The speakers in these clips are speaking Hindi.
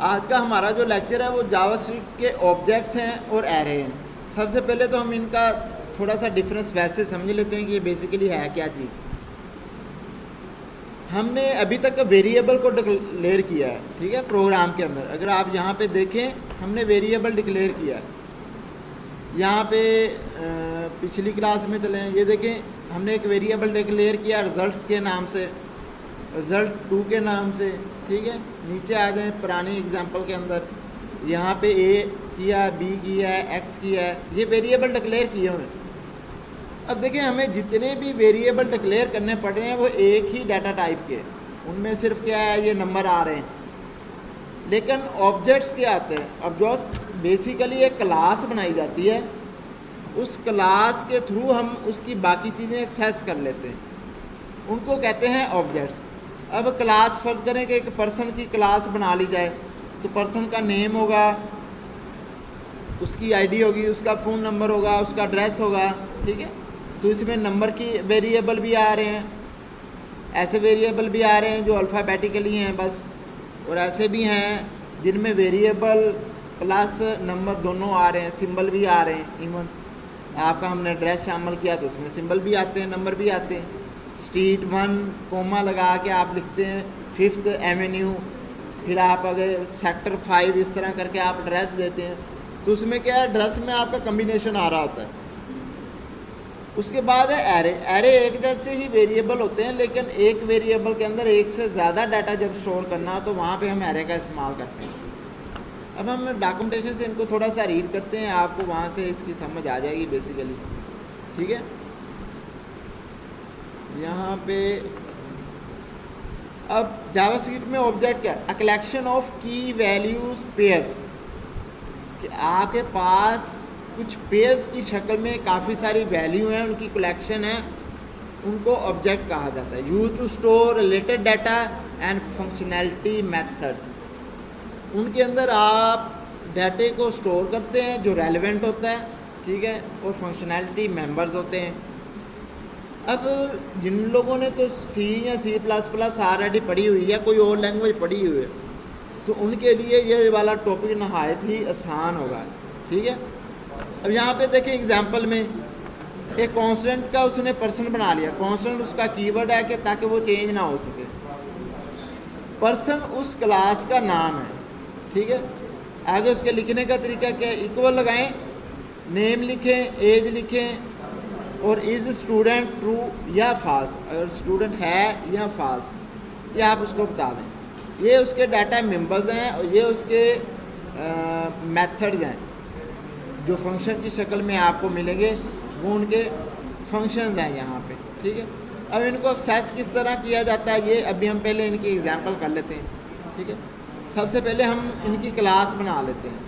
आज का हमारा जो लेक्चर है वो जावास्क्रिप्ट के ऑब्जेक्ट्स हैं और एरे हैं। सबसे पहले तो हम इनका थोड़ा सा डिफरेंस वैसे समझ लेते हैं कि ये बेसिकली है क्या चीज़। हमने अभी तक वेरिएबल को डिक्लेयर किया है, ठीक है, प्रोग्राम के अंदर। अगर आप यहाँ पे देखें, हमने वेरिएबल डिक्लेयर किया है। यहाँ पे पिछली क्लास में चले हैं, ये देखें, हमने एक वेरिएबल डिक्लेयर किया रिजल्ट्स के नाम से, रिजल्ट 2 के नाम से, ठीक है। नीचे आ जाए पुरानी एग्जांपल के अंदर, यहाँ पे ए किया, बी किया है, एक्स किया है, ये वेरिएबल डिक्लेयर किए हुए हैं। अब देखिए, हमें जितने भी वेरिएबल डिक्लेयर करने पड़ रहे हैं वो एक ही डाटा टाइप के, उनमें सिर्फ क्या है, ये नंबर आ रहे हैं। लेकिन ऑब्जेक्ट्स क्या आते हैं? अब जो बेसिकली एक क्लास बनाई जाती है, उस क्लास के थ्रू हम उसकी बाकी चीज़ें एक्सेस कर लेते हैं, उनको कहते हैं ऑब्जेक्ट्स। अब क्लास, फर्ज करें कि एक पर्सन की क्लास बना ली जाए, तो पर्सन का नेम होगा, उसकी आईडी होगी, उसका फ़ोन नंबर होगा, उसका एड्रेस होगा, ठीक है। तो इसमें नंबर की वेरिएबल भी आ रहे हैं, ऐसे वेरिएबल भी आ रहे हैं जो अल्फ़ाबेटिकली हैं बस, और ऐसे भी हैं जिनमें वेरिएबल प्लस नंबर दोनों आ रहे हैं, सिंबल भी आ रहे हैं। इवन आपका हमने एड्रेस शामिल किया तो उसमें सिंबल भी आते हैं, नंबर भी आते हैं। स्ट्रीट 1 कोमा लगा के आप लिखते हैं 5th एवेन्यू, फिर आप अगर सेक्टर 5 इस तरह करके आप एड्रेस देते हैं, तो उसमें क्या है, एड्रेस में आपका कम्बिनेशन आ रहा होता है। उसके बाद है एरे। एरे एक जैसे ही वेरिएबल होते हैं, लेकिन एक वेरिएबल के अंदर एक से ज़्यादा डाटा जब स्टोर करना हो तो वहाँ पे हम एरे का इस्तेमाल करते हैं। अब हम डॉक्यूमेंटेशन से इनको थोड़ा सा रीड करते हैं, आपको वहाँ से इसकी समझ आ जाएगी बेसिकली, ठीक है। यहाँ पे अब जावास्क्रिप्ट में ऑब्जेक्ट क्या है? अ कलेक्शन ऑफ की वैल्यूज पेयर्स, कि आपके पास कुछ पेयर्स की शक्ल में काफ़ी सारी वैल्यू हैं, उनकी कलेक्शन है, उनको ऑब्जेक्ट कहा जाता है। Use to store related data and functionality method, उनके अंदर आप डाटे को स्टोर करते हैं जो रेलेवेंट होता है, ठीक है, और फंक्शनैलिटी मेंबर्स होते हैं। अब जिन लोगों ने तो सी या C++ ऑलरेडी पढ़ी हुई है, कोई और लैंग्वेज पढ़ी हुई है, तो उनके लिए ये वाला टॉपिक नहायत ही आसान होगा, ठीक है। अब यहाँ पे देखिए एग्जांपल में एक कांस्टेंट का उसने पर्सन बना लिया। कांस्टेंट उसका कीवर्ड है कि ताकि वो चेंज ना हो सके। पर्सन उस क्लास का नाम है, ठीक है। आगे उसके लिखने का तरीका क्या है? इक्वल लगाएं, नेम लिखें, एज लिखें, और इज स्टूडेंट ट्रू या फॉल्स, अगर स्टूडेंट है या फॉल्स, ये आप उसको बता दें। ये उसके डाटा मेंबर्स हैं और ये उसके मेथड्स हैं जो फंक्शन की शक्ल में आपको मिलेंगे, वो उनके फंक्शंस हैं यहाँ पे, ठीक है। अब इनको एक्सेस किस तरह किया जाता है, ये अभी हम पहले इनकी एग्जांपल कर लेते हैं, ठीक है। सबसे पहले हम इनकी क्लास बना लेते हैं,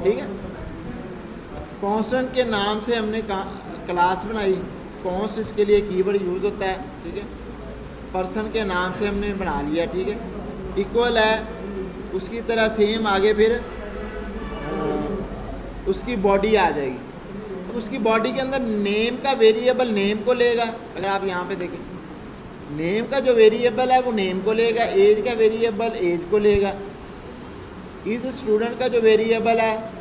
ठीक है। कांस्टेंट के नाम से हमने क्लास बनाई, कॉन्स्ट इसके लिए कीवर्ड यूज होता है, ठीक है। पर्सन के नाम से हमने बना लिया, ठीक है। इक्वल है, उसकी तरह सेम आगे फिर उसकी बॉडी आ जाएगी। तो उसकी बॉडी के अंदर नेम का वेरिएबल नेम को लेगा। अगर आप यहाँ पे देखें, नेम का जो वेरिएबल है वो नेम को लेगा, एज का वेरिएबल एज को लेगा, इज स्टूडेंट का जो वेरिएबल है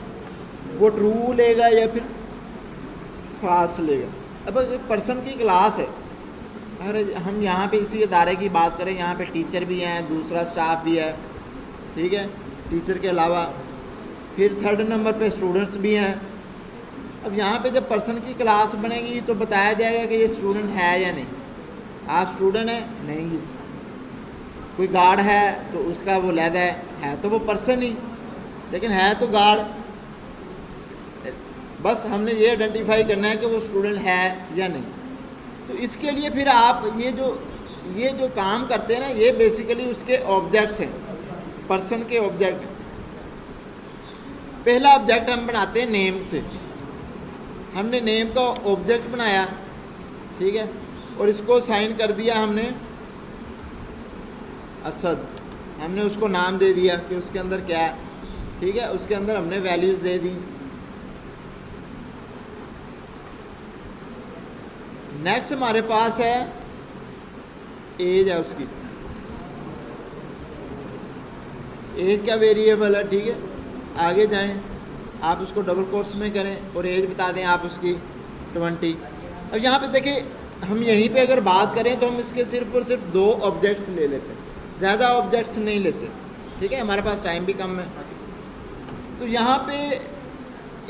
वो ट्रू लेगा या फिर फॉल्स लेगा। अब अगर पर्सन की क्लास है, अगर हम यहाँ पे इसी इदारे की बात करें, यहाँ पे टीचर भी हैं, दूसरा स्टाफ भी है, ठीक है, टीचर के अलावा फिर थर्ड नंबर पे स्टूडेंट्स भी हैं। अब यहाँ पे जब पर्सन की क्लास बनेगी तो बताया जाएगा कि ये स्टूडेंट है या नहीं। आप स्टूडेंट है नहीं, कोई गार्ड है तो उसका वो लहदा है तो वो पर्सन ही, लेकिन है तो गार्ड। बस हमने ये आइडेंटिफाई करना है कि वो स्टूडेंट है या नहीं। तो इसके लिए फिर आप ये जो काम करते हैं ना, ये बेसिकली उसके ऑब्जेक्ट्स हैं, पर्सन के ऑब्जेक्ट। पहला ऑब्जेक्ट हम बनाते हैं नेम से। हमने नेम का ऑब्जेक्ट बनाया, ठीक है, और इसको साइन कर दिया हमने असद। हमने उसको नाम दे दिया कि उसके अंदर क्या है, ठीक है, उसके अंदर हमने वैल्यूज़ दे दी। नेक्स्ट हमारे पास है एज है उसकी, एज का वेरिएबल है, ठीक है। आगे जाएं, आप उसको डबल कोट्स में करें और एज बता दें आप उसकी 20। अब यहाँ पे देखिए, हम यहीं पे अगर बात करें तो हम इसके सिर्फ और सिर्फ 2 ऑब्जेक्ट्स ले लेते हैं, ज़्यादा ऑब्जेक्ट्स नहीं लेते, ठीक है, हमारे पास टाइम भी कम है। तो यहाँ पे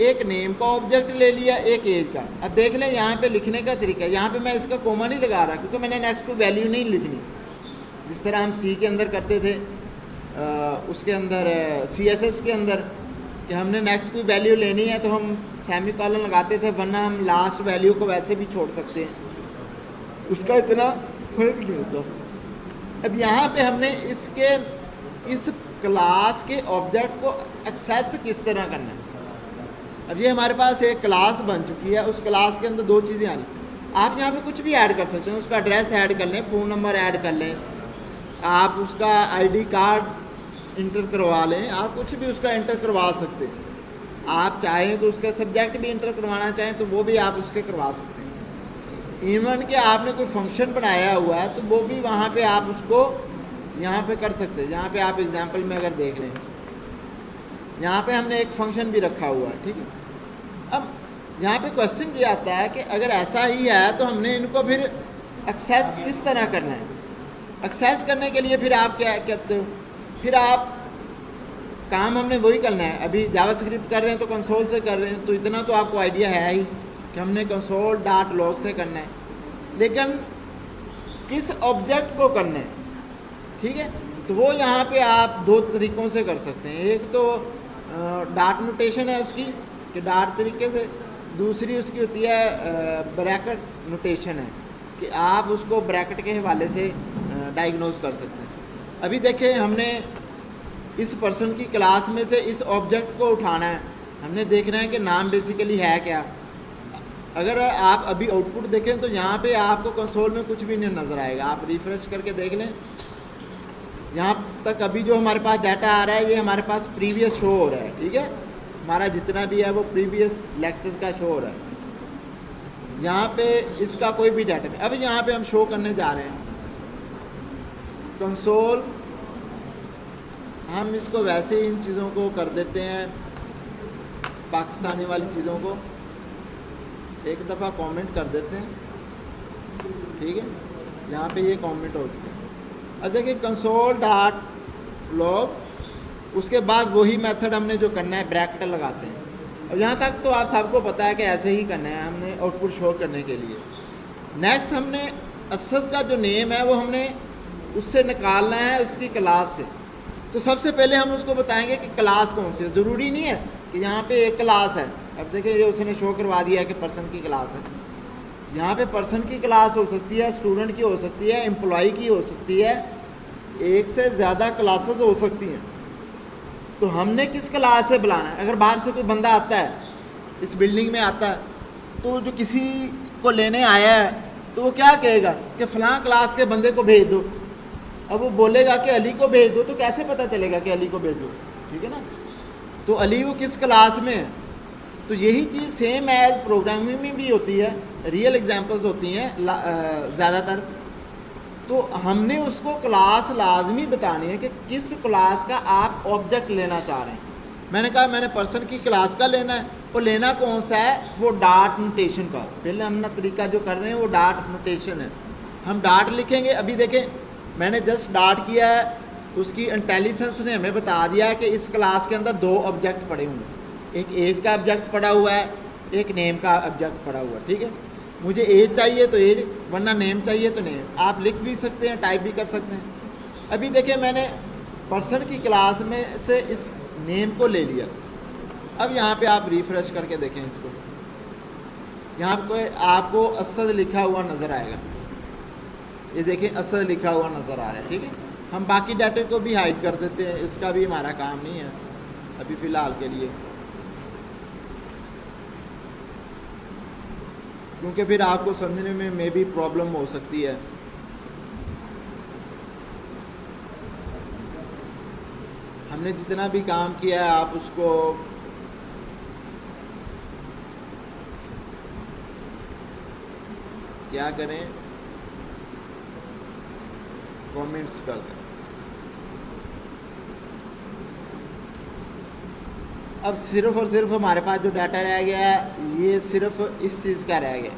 एक नेम का ऑब्जेक्ट ले लिया, एक एज का। अब देख लें यहाँ पे लिखने का तरीका, यहाँ पे मैं इसका कोमा नहीं लगा रहा क्योंकि मैंने नेक्स्ट टू वैल्यू नहीं लिखनी, जिस तरह हम सी के अंदर करते थे, उसके अंदर CSS के अंदर कि हमने नेक्स्ट कोई वैल्यू लेनी है तो हम सेमी कॉलन लगाते थे, वरना हम लास्ट वैल्यू को वैसे भी छोड़ सकते हैं, उसका इतना फर्क नहीं होता। अब यहाँ पे हमने इस क्लास के ऑब्जेक्ट को एक्सेस किस तरह करना है। अब ये हमारे पास एक क्लास बन चुकी है, उस क्लास के अंदर 2 चीज़ें आनी। आप यहाँ पे कुछ भी ऐड कर सकते हैं, उसका एड्रेस ऐड कर लें, फ़ोन नंबर ऐड कर लें, आप उसका ID कार्ड इंटर करवा लें, आप कुछ भी उसका इंटर करवा सकते हैं। आप चाहें तो उसका सब्जेक्ट भी इंटर करवाना चाहें तो वो भी आप उसके करवा सकते हैं। इवन कि आपने कोई फंक्शन बनाया हुआ है तो वो भी वहाँ पे आप उसको यहाँ पे कर सकते हैं। यहाँ पे आप एग्जांपल में अगर देख लें, यहाँ पे हमने एक फंक्शन भी रखा हुआ है, ठीक है। अब यहाँ पे क्वेश्चन ये आता है कि अगर ऐसा ही है तो हमने इनको फिर एक्सेस किस तरह करना है। एक्सेस करने के लिए फिर आप क्या करते हो, फिर आप काम हमने वही करना है। अभी जावास्क्रिप्ट कर रहे हैं तो कंसोल से कर रहे हैं, तो इतना तो आपको आइडिया है ही कि हमने console.log से करना है, लेकिन किस ऑब्जेक्ट को करना है, ठीक है। तो वो यहाँ पे आप 2 तरीक़ों से कर सकते हैं। एक तो डाट नोटेशन है उसकी कि डाट तरीके से, दूसरी उसकी होती है ब्रैकेट नोटेशन है कि आप उसको ब्रैकेट के हवाले से डायग्नोज कर सकते हैं। अभी देखें, हमने इस पर्सन की क्लास में से इस ऑब्जेक्ट को उठाना है, हमने देखना है कि नाम बेसिकली है क्या। अगर आप अभी आउटपुट देखें तो यहाँ पे आपको कंसोल में कुछ भी नहीं नज़र आएगा। आप रिफ्रेश करके देख लें, यहाँ तक अभी जो हमारे पास डाटा आ रहा है ये हमारे पास प्रीवियस शो हो रहा है, ठीक है। हमारा जितना भी है वो प्रीवियस लेक्चर्स का शो हो रहा है। यहाँ पे इसका कोई भी डाटा नहीं। अब यहाँ पे हम शो करने जा रहे हैं कंसोल, हम इसको वैसे ही इन चीज़ों को कर देते हैं, पाकिस्तानी वाली चीज़ों को एक दफ़ा कमेंट कर देते हैं, ठीक है। यहाँ पे ये कमेंट हो चुका है। अब देखिए console.log, उसके बाद वही मेथड हमने जो करना है ब्रैकेट लगाते हैं। और यहाँ तक तो आप सबको पता है कि ऐसे ही करना है हमने आउटपुट शो करने के लिए। नेक्स्ट हमने असद का जो नेम है वो हमने उससे निकालना है उसकी क्लास से। तो सबसे पहले हम उसको बताएंगे कि क्लास कौन सी है। ज़रूरी नहीं है कि यहाँ पे एक क्लास है। अब देखिए ये उसने शो करवा दिया है कि पर्सन की क्लास है। यहाँ पे पर्सन की क्लास हो सकती है, स्टूडेंट की हो सकती है, एम्प्लॉय की हो सकती है, एक से ज़्यादा क्लासेस हो सकती हैं। तो हमने किस क्लास से बुलाना है। अगर बाहर से कोई बंदा आता है, इस बिल्डिंग में आता है, तो जो किसी को लेने आया है तो वो क्या कहेगा कि फ़लाँ क्लास के बंदे को भेज दो। अब वो बोलेगा कि अली को भेज दो, तो कैसे पता चलेगा कि अली को भेज दो, ठीक है ना। तो अली वो किस क्लास में है। तो यही चीज़ सेम एज प्रोग्रामिंग में भी होती है, रियल एग्जांपल्स होती हैं ज़्यादातर। तो हमने उसको क्लास लाजमी बतानी है कि किस क्लास का आप ऑब्जेक्ट लेना चाह रहे हैं। मैंने कहा मैंने पर्सन की क्लास का लेना है, और लेना कौन सा है, वो डाट नोटेशन का। पहले हमने तरीका जो कर रहे हैं वो डाट नोटेशन है। हम डाट लिखेंगे। अभी देखें मैंने जस्ट डाट किया है, उसकी इंटेलिजेंस ने हमें बता दिया है कि इस क्लास के अंदर 2 ऑब्जेक्ट पड़े हुए हैं, एक एज का ऑब्जेक्ट पड़ा हुआ है, एक नेम का ऑब्जेक्ट पड़ा हुआ है, ठीक है। मुझे एज चाहिए तो एज, वरना नेम चाहिए तो नेम। आप लिख भी सकते हैं, टाइप भी कर सकते हैं। अभी देखिए मैंने पर्सन की क्लास में से इस नेम को ले लिया। अब यहाँ पे आप रिफ्रेश करके देखें इसको, यहाँ पे आपको असद लिखा हुआ नज़र आएगा। ये देखें असद लिखा हुआ नज़र आ रहा है, ठीक है। हम बाकी डाटे को भी हाइड कर देते हैं, इसका भी हमारा काम नहीं है अभी फ़िलहाल के लिए, क्योंकि फिर आपको समझने में मे भी प्रॉब्लम हो सकती है। हमने जितना भी काम किया है आप उसको क्या करें, कमेंट्स कर दें। अब सिर्फ और सिर्फ हमारे पास जो डाटा रह गया ये सिर्फ इस चीज़ का रह गया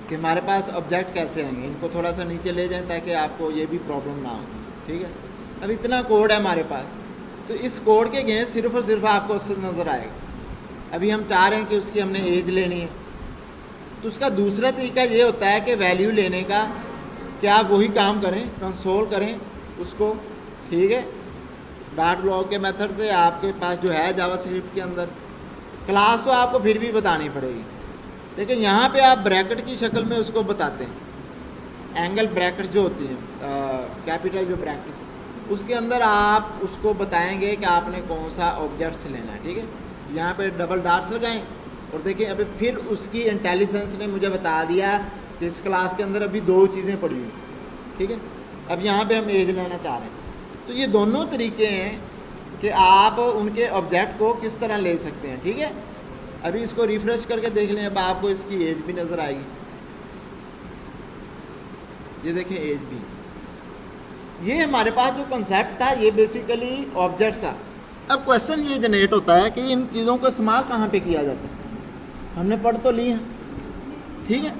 कि हमारे पास ऑब्जेक्ट कैसे आएंगे। इनको थोड़ा सा नीचे ले जाएं ताकि आपको ये भी प्रॉब्लम ना हो, ठीक है। अब इतना कोड है हमारे पास, तो इस कोड के अगेंस्ट सिर्फ और सिर्फ आपको नज़र आएगा। अभी हम चाह रहे हैं कि उसकी हमने एज लेनी है, तो उसका दूसरा तरीका ये होता है कि वैल्यू लेने का कि आप वही काम करें, कंसोल करें उसको, ठीक है। डॉट लॉग के मेथड से आपके पास जो है जावास्क्रिप्ट के अंदर क्लास तो आपको फिर भी बतानी पड़ेगी, लेकिन यहाँ पे आप ब्रैकेट की शक्ल में उसको बताते हैं। एंगल ब्रैकेट जो होती है, कैपिटल जो ब्रैकेट, उसके अंदर आप उसको बताएंगे कि आपने कौन सा ऑब्जेक्ट्स लेना है, ठीक है। यहाँ पे डबल डॉट्स लगाएं और देखिए अभी फिर उसकी इंटेलिजेंस ने मुझे बता दिया कि इस क्लास के अंदर अभी 2 चीज़ें पड़ी हुई, ठीक है। अब यहाँ पे हम एज लेना चाह रहे हैं, तो ये दोनों तरीके हैं कि आप उनके ऑब्जेक्ट को किस तरह ले सकते हैं, ठीक है। अभी इसको रिफ्रेश करके देख लें, अब आपको इसकी एज भी नज़र आएगी। ये देखें एज भी, ये हमारे पास जो कॉन्सेप्ट था ये बेसिकली ऑब्जेक्ट था। अब क्वेश्चन ये जनरेट होता है कि इन चीज़ों को इस्तेमाल कहाँ पे किया जाता है। हमने पढ़ तो ली है, ठीक है।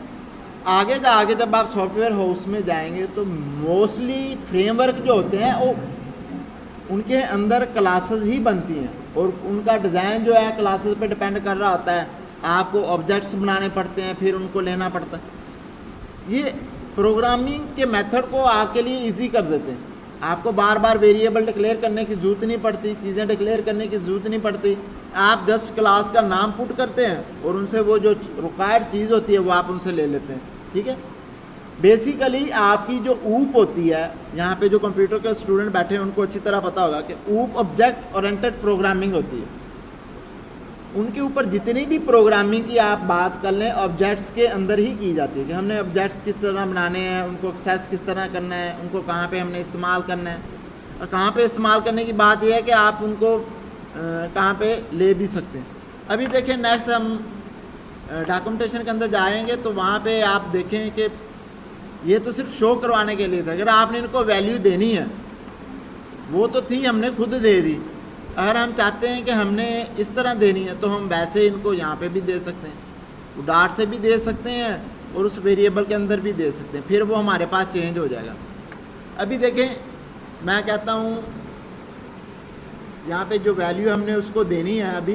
आगे जब आप सॉफ्टवेयर हाउस में जाएंगे तो मोस्टली फ्रेमवर्क जो होते हैं वो उनके अंदर क्लासेस ही बनती हैं और उनका डिज़ाइन जो है क्लासेस पे डिपेंड कर रहा होता है। आपको ऑब्जेक्ट्स बनाने पड़ते हैं, फिर उनको लेना पड़ता है। ये प्रोग्रामिंग के मेथड को आपके लिए इजी कर देते हैं। आपको बार बार वेरिएबल डिक्लेयर करने की ज़रूरत नहीं पड़ती, चीज़ें डिक्लेयर करने की ज़रूरत नहीं पड़ती। आप जस्ट क्लास का नाम पुट करते हैं और उनसे वो जो रिक्वायर्ड चीज़ होती है वो आप उनसे ले लेते हैं, ठीक है। बेसिकली आपकी जो ऊप होती है, यहाँ पे जो कंप्यूटर के स्टूडेंट बैठे हैं उनको अच्छी तरह पता होगा कि ऊप ऑब्जेक्ट ओरिएंटेड प्रोग्रामिंग होती है। उनके ऊपर जितनी भी प्रोग्रामिंग की आप बात कर लें ऑब्जेक्ट्स के अंदर ही की जाती है कि हमने ऑब्जेक्ट्स किस तरह बनाने हैं, उनको एक्सेस किस तरह करना है, उनको कहाँ पे हमने इस्तेमाल करना है। और कहाँ पे इस्तेमाल करने की बात यह है कि आप उनको कहाँ पे ले भी सकते हैं। अभी देखें नेक्स्ट हम डॉक्यूमेंटेशन के अंदर जाएंगे तो वहाँ पे आप देखें कि ये तो सिर्फ शो करवाने के लिए था। अगर आपने इनको वैल्यू देनी है वो तो थी, हमने खुद दे दी। अगर हम चाहते हैं कि हमने इस तरह देनी है तो हम वैसे इनको यहाँ पे भी दे सकते हैं, डॉट से भी दे सकते हैं और उस वेरिएबल के अंदर भी दे सकते हैं, फिर वो हमारे पास चेंज हो जाएगा। अभी देखें मैं कहता हूँ यहाँ पे जो वैल्यू हमने उसको देनी है, अभी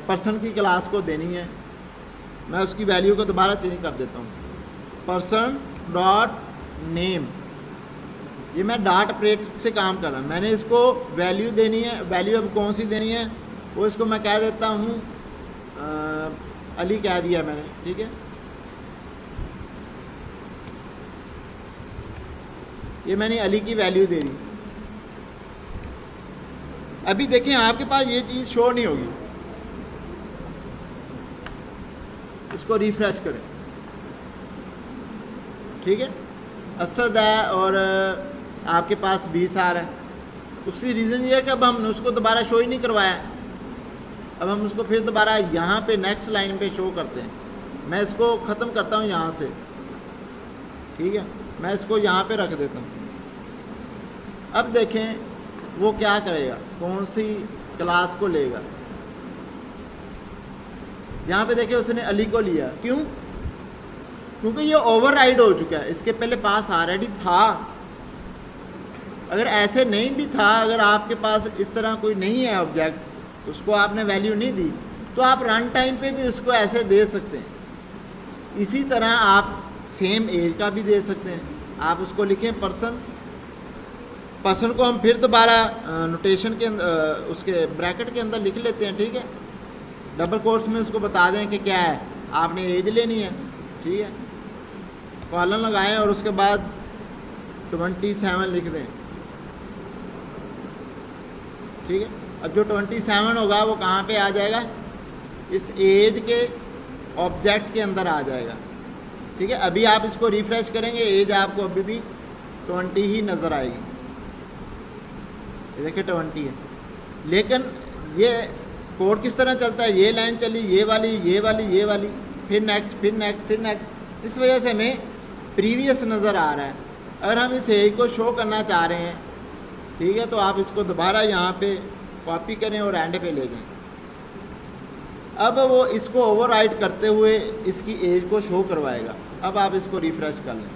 पर्सन की क्लास को देनी है, मैं उसकी वैल्यू को दोबारा चेंज कर देता हूँ। पर्सन डॉट नेम, ये मैं डॉट ऑपरेटर से काम कर रहा हूँ। मैंने इसको वैल्यू देनी है, वैल्यू अब कौन सी देनी है वो इसको मैं कह देता हूँ अली कह दिया मैंने, ठीक है। ये मैंने अली की वैल्यू दे दी। अभी देखें आपके पास ये चीज़ शो नहीं होगी, इसको रिफ्रेश करें, ठीक है। असद है और आपके पास 20 आ रहा है। उसकी रीज़न ये है कि अब हमने उसको दोबारा शो ही नहीं करवाया, अब हम उसको फिर दोबारा यहाँ पे नेक्स्ट लाइन पे शो करते हैं। मैं इसको ख़त्म करता हूँ यहाँ से, ठीक है, मैं इसको यहाँ पे रख देता हूँ। अब देखें वो क्या करेगा, कौन सी क्लास को लेगा। यहाँ पे देखिए उसने अली को लिया, क्यों? क्योंकि ये ओवरराइड हो चुका है, इसके पहले पास ऑलरेडी था। अगर ऐसे नहीं भी था, अगर आपके पास इस तरह कोई नहीं है ऑब्जेक्ट, उसको आपने वैल्यू नहीं दी, तो आप रन टाइम पे भी उसको ऐसे दे सकते हैं। इसी तरह आप सेम एज का भी दे सकते हैं। आप उसको लिखें पर्सन, पर्सन को हम फिर दोबारा नोटेशन के अंदर उसके ब्रैकेट के अंदर लिख लेते हैं, ठीक है। डबल कोट्स में उसको बता दें कि क्या है, आपने एज लेनी है, ठीक है। कॉलन लगाएं और उसके बाद 27 लिख दें, ठीक है। अब जो 27 होगा वो कहाँ पे आ जाएगा, इस एज के ऑब्जेक्ट के अंदर आ जाएगा, ठीक है। अभी आप इसको रिफ्रेश करेंगे, एज आपको अभी भी 20 ही नज़र आएगी। देखिए 20 है, लेकिन ये कोड किस तरह चलता है, ये लाइन चली, ये वाली, ये वाली, ये वाली, फिर नेक्स्ट, फिर नेक्स्ट, फिर नेक्स्ट। इस वजह से हमें प्रीवियस नज़र आ रहा है। अगर हम इस एज को शो करना चाह रहे हैं, ठीक है, तो आप इसको दोबारा यहाँ पे कॉपी करें और एंड पे ले जाएं। अब वो इसको ओवरराइट करते हुए इसकी एज को शो करवाएगा। अब आप इसको रिफ्रेश कर लें।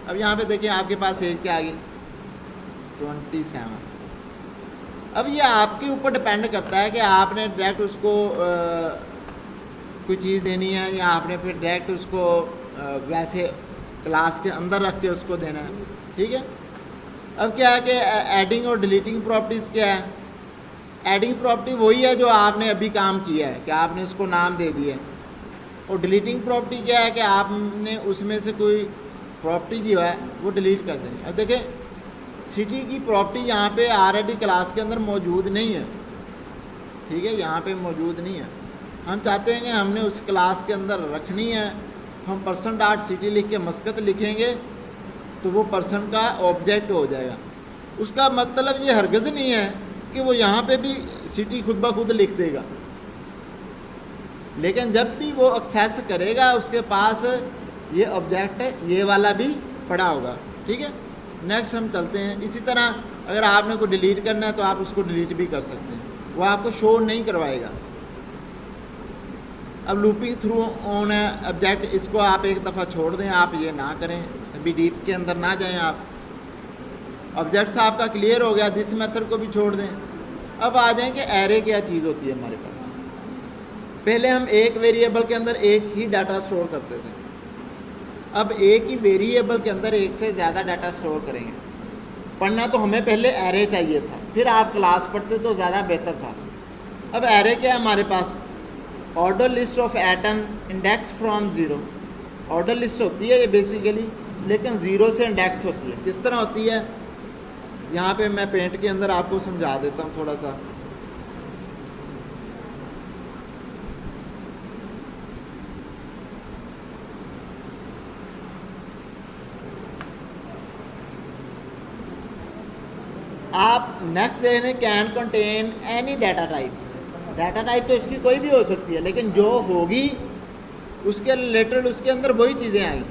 अब यहाँ पे देखिए आपके पास एज क्या आ गई, 27। अब ये आपके ऊपर डिपेंड करता है कि आपने डायरेक्ट उसको कोई चीज़ देनी है या आपने फिर डायरेक्ट उसको वैसे क्लास के अंदर रख के उसको देना है। ठीक है। अब क्या है कि एडिंग और डिलीटिंग प्रॉपर्टीज़ क्या है। एडिंग प्रॉपर्टी वही है जो आपने अभी काम किया है कि आपने उसको नाम दे दिया है, और डिलीटिंग प्रॉपर्टी क्या है कि आपने उसमें से कोई प्रॉपर्टी जो है वो डिलीट कर देनी। अब देखें सिटी की प्रॉपर्टी यहाँ पे ऑलरेडी क्लास के अंदर मौजूद नहीं है। ठीक है, यहाँ पे मौजूद नहीं है। हम चाहते हैं कि हमने उस क्लास के अंदर रखनी है, तो हम person.city लिख के मस्कत लिखेंगे तो वो पर्सन का ऑब्जेक्ट हो जाएगा। उसका मतलब ये हरगिज़ नहीं है कि वो यहाँ पे भी सिटी खुद ब खुद लिख देगा, लेकिन जब भी वो एक्सेस करेगा उसके पास ये ऑब्जेक्ट ये वाला भी पड़ा होगा। ठीक है। नेक्स्ट हम चलते हैं। इसी तरह अगर आपने को डिलीट करना है तो आप उसको डिलीट भी कर सकते हैं, वो आपको शो नहीं करवाएगा। अब लूपिंग थ्रू ऑन है ऑब्जेक्ट, इसको आप एक दफ़ा छोड़ दें, आप ये ना करें, अभी डीप के अंदर ना जाएं आप। ऑब्जेक्ट्स आपका क्लियर हो गया, दिस मेथड को भी छोड़ दें। अब आ जाएं कि एरे क्या चीज़ होती है हमारे पास। पहले हम एक वेरिएबल के अंदर एक ही डाटा स्टोर करते थे, अब एक ही वेरिएबल के अंदर एक से ज़्यादा डाटा स्टोर करेंगे। पढ़ना तो हमें पहले एरे चाहिए था, फिर आप क्लास पढ़ते तो ज़्यादा बेहतर था। अब एरे क्या है हमारे पास, order list of atom index from 0। Order list होती है ये बेसिकली, लेकिन 0 से इंडेक्स होती है। किस तरह होती है, यहाँ पे मैं पेंट के अंदर आपको समझा देता हूँ थोड़ा सा। आप नेक्स्ट देख रहे can contain any data type. Data type तो इसकी कोई भी हो सकती है, लेकिन जो होगी उसके रिलेटेड उसके अंदर वही चीज़ें आएंगी।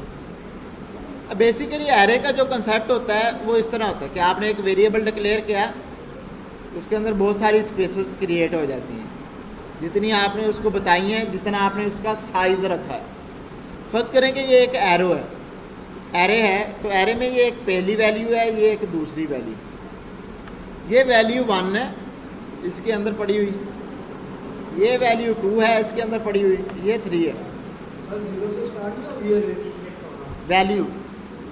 अब बेसिकली एरे का जो कंसेप्ट होता है वो इस तरह होता है कि आपने एक वेरिएबल डिक्लेयर किया, उसके अंदर बहुत सारी स्पेसेस क्रिएट हो जाती हैं, जितनी आपने उसको बताई हैं, जितना आपने उसका साइज़ रखा है। फर्स्ट करें कि ये एक एरो है, एरे है, तो एरे में ये एक पहली वैल्यू है, ये एक दूसरी वैल्यू। ये वैल्यू 1 है इसके अंदर पड़ी हुई, ये वैल्यू 2 है इसके अंदर पड़ी हुई, ये 3 है। वैल्यू,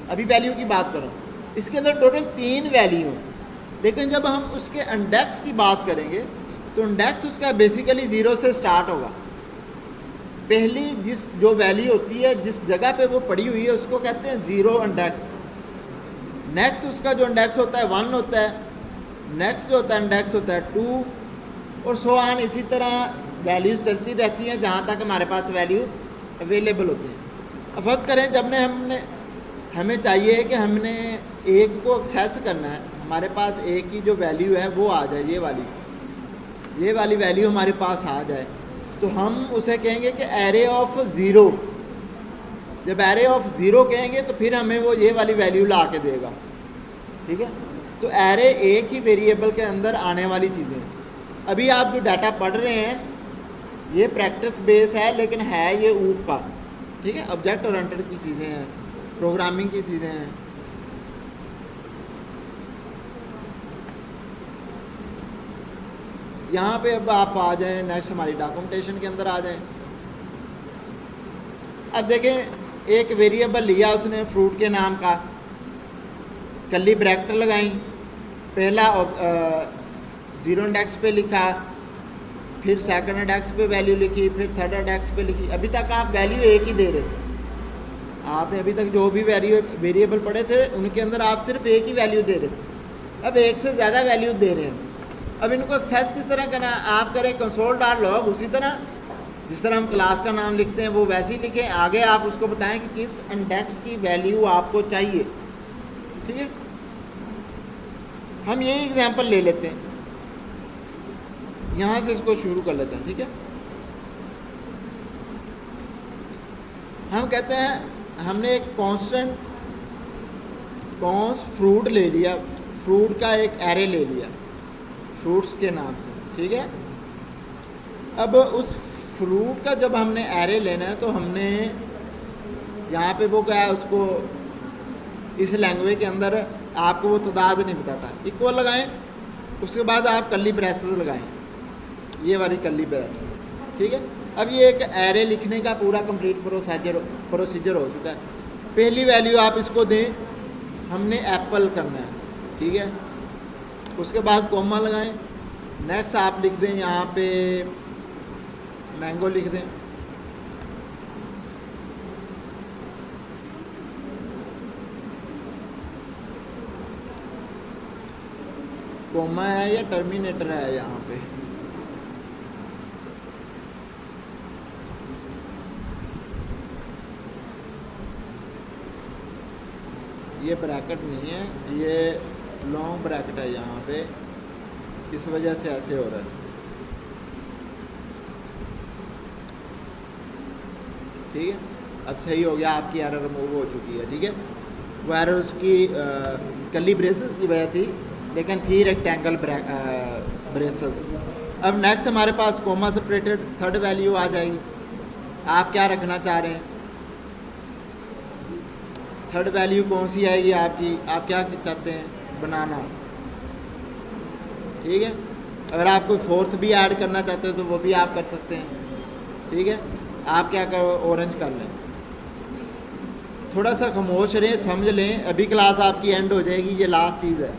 अभी वैल्यू की बात करो, इसके अंदर टोटल 3 वैल्यू हैं। लेकिन जब हम उसके इंडेक्स की बात करेंगे तो इंडेक्स उसका बेसिकली 0 से स्टार्ट होगा। पहली जिस जो वैल्यू होती है जिस जगह पे वो पड़ी हुई है उसको कहते हैं 0 इंडेक्स। नेक्स्ट उसका जो इंडेक्स होता है 1 होता है, नेक्स्ट जो होता है इंडेक्स होता है 2, और सो ऑन। इसी तरह वैल्यूज़ चलती रहती हैं जहाँ तक हमारे पास वैल्यू अवेलेबल होती है। अब फर्स्ट करें जब हमें चाहिए कि हमने एक को एक्सेस करना है, हमारे पास एक की जो वैल्यू है वो आ जाए, ये वाली वैल्यू हमारे पास आ जाए, तो हम उसे कहेंगे कि एरे ऑफ 0। जब एरे ऑफ 0 कहेंगे तो फिर हमें वो ये वाली वैल्यू ला के देगा। ठीक है, तो एरे एक ही वेरिएबल के अंदर आने वाली चीज़ें। अभी आप जो डाटा पढ़ रहे हैं ये प्रैक्टिस बेस है, लेकिन है ये ऊप का। ठीक है, ऑब्जेक्ट ओरिएंटेड की चीज़ें हैं, प्रोग्रामिंग की चीज़ें हैं। यहाँ पे अब आप आ जाएं, नेक्स्ट हमारी डॉक्यूमेंटेशन के अंदर आ जाएं। अब देखें एक वेरिएबल लिया उसने फ्रूट के नाम का, कर्ली ब्रैकेट लगाई, पहला 0 इंडेक्स पे लिखा, फिर सेकंड इंडेक्स पे वैल्यू लिखी, फिर थर्ड इंडेक्स पे लिखी। अभी तक आप वैल्यू एक ही दे रहे थे, आपने अभी तक जो भी वेरिएबल पढ़े थे उनके अंदर आप सिर्फ एक ही वैल्यू दे रहे थे। अब एक से ज़्यादा वैल्यू दे रहे हैं। अब इनको एक्सेस किस तरह करना है, आप करें console.log, उसी तरह जिस तरह हम क्लास का नाम लिखते हैं वो वैसे ही लिखें। आगे आप उसको बताएं कि किस इंडेक्स की वैल्यू आपको चाहिए। ठीक है, हम यही एग्जांपल ले लेते हैं, यहाँ से इसको शुरू कर लेते हैं। ठीक है, हम कहते हैं हमने एक कांस्टेंट कॉन्स फ्रूट ले लिया, फ्रूट का एक एरे ले लिया फ्रूट्स के नाम से, ठीक है। अब उस फ्रूट का जब हमने एरे लेना है तो हमने यहाँ पे वो क्या है, उसको इस लैंग्वेज के अंदर आपको वो तादाद नहीं बताता। इक्वल लगाएं, उसके बाद आप कर्ली ब्रेसेस लगाएं, ये वाली कर्ली ब्रेसेस, ठीक है। अब ये एक एरे लिखने का पूरा कंप्लीट प्रोसीजर हो चुका है। पहली वैल्यू आप इसको दें, हमने एप्पल करना है, ठीक है। उसके बाद कॉमा लगाएं, नेक्स्ट आप लिख दें यहाँ पे मैंगो लिख दें, कॉमा है या टर्मिनेटर है यहाँ पे, ये ब्रैकेट नहीं है, ये लॉन्ग ब्रैकेट है यहाँ पे, इस वजह से ऐसे हो रहा है, ठीक है। अब सही हो गया, आपकी एरर रिमूव हो चुकी है, ठीक है। वो एरर उसकी कर्ली ब्रेसेस की वजह थी, लेकिन थी रेक्टेंगल ब्रेसेस। अब नेक्स्ट हमारे पास कॉमा सेपरेटेड थर्ड वैल्यू आ जाएगी। आप क्या रखना चाह रहे हैं, थर्ड वैल्यू कौन सी आएगी आपकी, आप क्या चाहते हैं, बनाना, ठीक है। अगर आप कोई फोर्थ भी ऐड करना चाहते हो तो वो भी आप कर सकते हैं, ठीक है। आप क्या करो, ऑरेंज कर लें। थोड़ा सा खामोश रहें, समझ लें, अभी क्लास आपकी एंड हो जाएगी, ये लास्ट चीज़ है।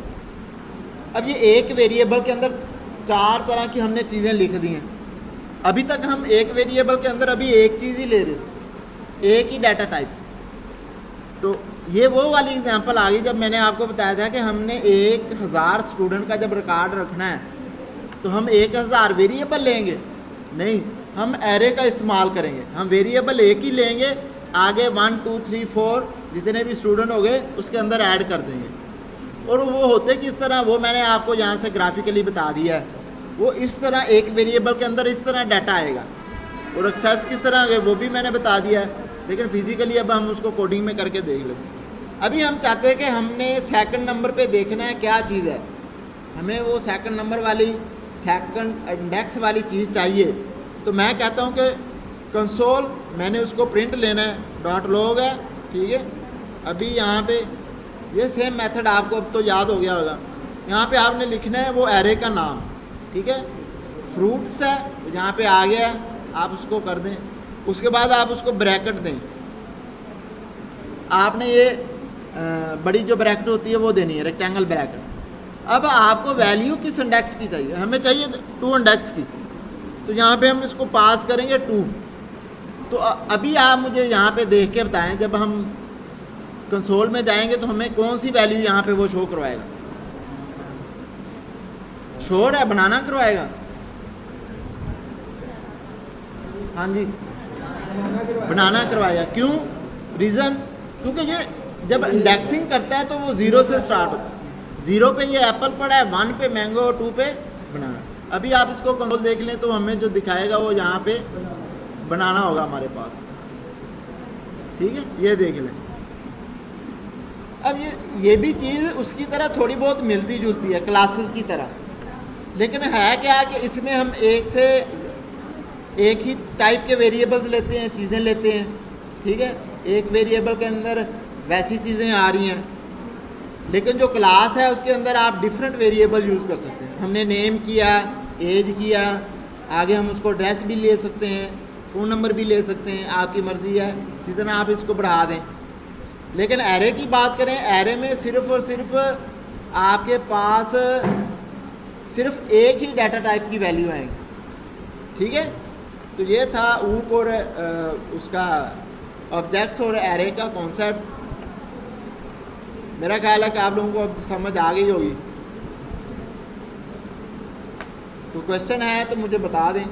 अब ये एक वेरिएबल के अंदर 4 तरह की हमने चीज़ें लिख दी हैं। अभी तक हम एक वेरिएबल के अंदर अभी एक चीज़ ही ले रहे थे, एक ही डाटा टाइप। तो ये वो वाली एग्जांपल आ गई जब मैंने आपको बताया था कि हमने 1000 स्टूडेंट का जब रिकॉर्ड रखना है तो हम 1000 वेरिएबल लेंगे नहीं, हम एरे का इस्तेमाल करेंगे। हम वेरिएबल एक ही लेंगे, आगे 1 2 3 4 जितने भी स्टूडेंट हो गए उसके अंदर ऐड कर देंगे। और वो होते किस तरह, वो मैंने आपको यहाँ से ग्राफिकली बता दिया है। वो इस तरह एक वेरिएबल के अंदर इस तरह डाटा आएगा, और एक्सेस किस तरह है वो भी मैंने बता दिया है, लेकिन फिजिकली अब हम उसको कोडिंग में करके देख लेते हैं। अभी हम चाहते हैं कि हमने सेकंड नंबर पे देखना है क्या चीज़ है, हमें वो सेकंड नंबर वाली सेकंड इंडेक्स वाली चीज़ चाहिए। तो मैं कहता हूँ कि कंसोल, मैंने उसको प्रिंट लेना है, डॉट लॉग है, ठीक है। अभी यहाँ पे ये सेम मेथड आपको अब तो याद हो गया होगा। यहाँ पे आपने लिखना है वो एरे का नाम, ठीक है। फ्रूट्स है, यहाँ पे आ गया, आप उसको कर दें। उसके बाद आप उसको ब्रैकेट दें, आपने ये बड़ी जो ब्रैकेट होती है वो देनी है, रेक्टेंगल ब्रैकेट। अब आपको वैल्यू किस इंडेक्स की चाहिए, हमें चाहिए 2 इंडेक्स की, तो यहाँ पे हम इसको पास करेंगे 2। तो अभी आप मुझे यहाँ पे देख के बताएं, जब हम कंसोल में जाएंगे तो हमें कौन सी वैल्यू यहाँ पे वो शो करवाएगा, शोर है बनाना करवाएगा, हाँ जी बनाना करवाएगा। क्यों, रीज़न, क्योंकि ये जब इंडेक्सिंग करता है तो वो 0 से स्टार्ट होता है। 0 पे ये एप्पल पड़ा है, 1 पे मैंगो और 2 पे बनाना। अभी आप इसको कंसोल देख लें तो हमें जो दिखाएगा वो यहाँ पे बनाना होगा हमारे पास, ठीक है, ये देख लें। अब ये भी चीज़ उसकी तरह थोड़ी बहुत मिलती जुलती है क्लासेस की तरह, लेकिन है क्या कि इसमें हम एक ही टाइप के वेरिएबल्स लेते हैं, चीज़ें लेते हैं, ठीक है। एक वेरिएबल के अंदर वैसी चीज़ें आ रही हैं, लेकिन जो क्लास है उसके अंदर आप डिफरेंट वेरिएबल यूज़ कर सकते हैं। हमने नेम किया, एज किया, आगे हम उसको एड्रेस भी ले सकते हैं, फ़ोन नंबर भी ले सकते हैं, आपकी मर्ज़ी है जितना आप इसको बढ़ा दें। लेकिन एरे की बात करें, एरे में सिर्फ और सिर्फ आपके पास सिर्फ एक ही डाटा टाइप की वैल्यू आएंगी, ठीक है। तो ये था ऊप और उसका ऑब्जेक्ट्स और एरे का कॉन्सेप्ट। मेरा ख्याल है कि आप लोगों को अब समझ आ गई होगी। तो क्वेश्चन है तो मुझे बता दें।